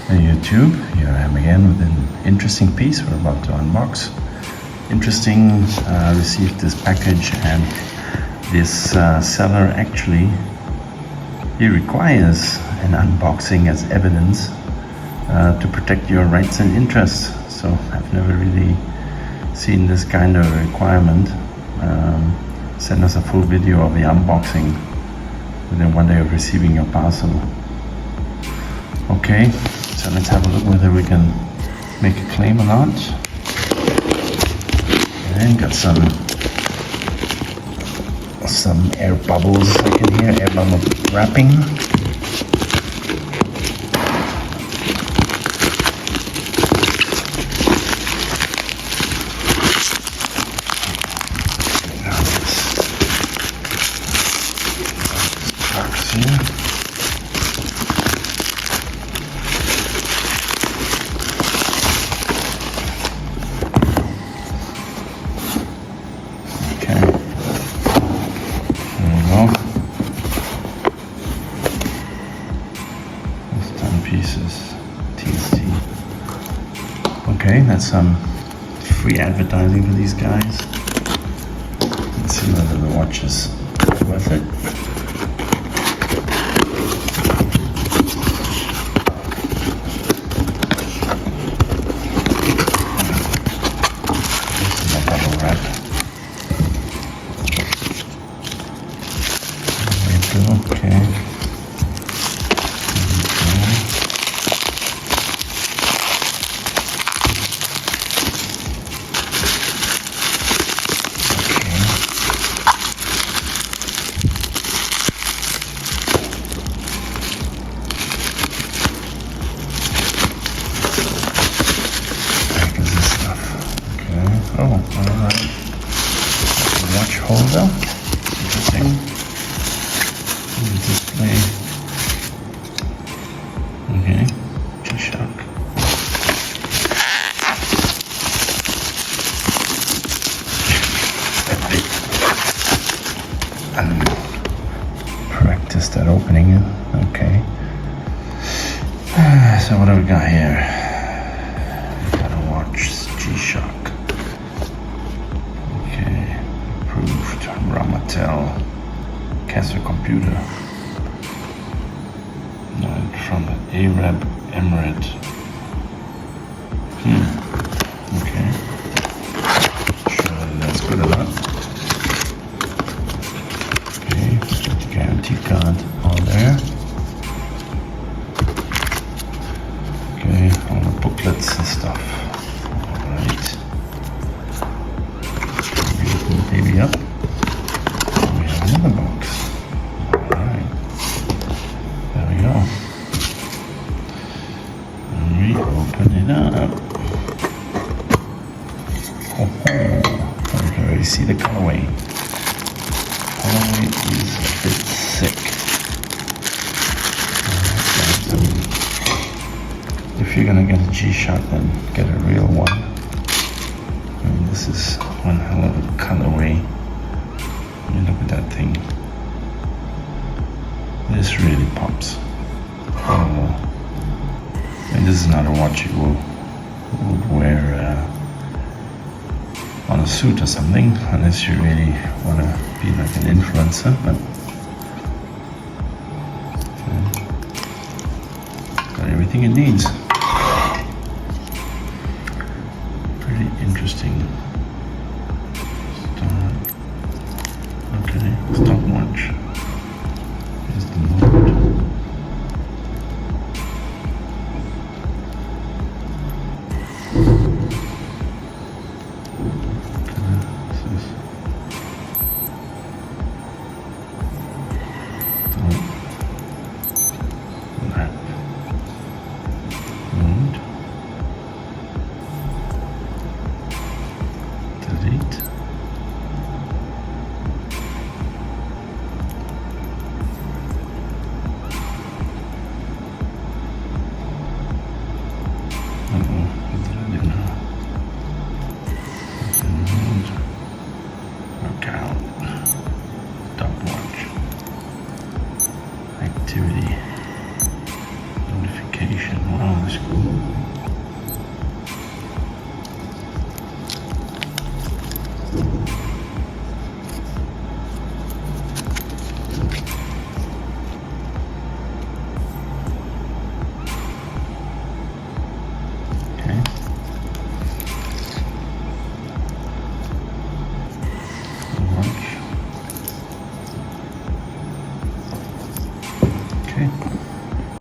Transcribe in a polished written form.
Hey YouTube, here I am again with an interesting piece we're about to unbox. Interesting, received this package, and this seller actually, he requires an unboxing as evidence to protect your rights and interests. So I've never really seen this kind of requirement. Send us a full video of the unboxing within 1 day of receiving your parcel. Okay, so let's have a look whether we can make a claim or not. And got some air bubbles I can hear, air bubble wrapping. Box here. Pieces, TST. Okay, that's some free advertising for these guys. Let's see whether the watch is worth it. This is a bubble wrap. There we go, okay. Oh, alright. Watch holder. Interesting. Display. Okay. G-Shock. Practice that opening. Okay. So what do we got here? We got a watch. G-Shock. Approved. Ramatel. Casio computer. From the Arab Emirate. Okay. Sure whether that's good or not. Okay. Guarantee card all there. Okay. All the booklets and stuff. Alright. Open the baby up. We have another box. Alright. There we go. And we open it up. Oh, I can already see the colorway. Colorway is a bit thick. If you're gonna get a G-Shock, then get a real one. I mean, this is one hell of a colorway. I mean, look at that thing. This really pops. Oh. And this is not a watch you would wear on a suit or something, unless you really want to be like an influencer. But got everything it needs. Pretty interesting. Okay, stopwatch. Here's the mode. Wow, that's cool.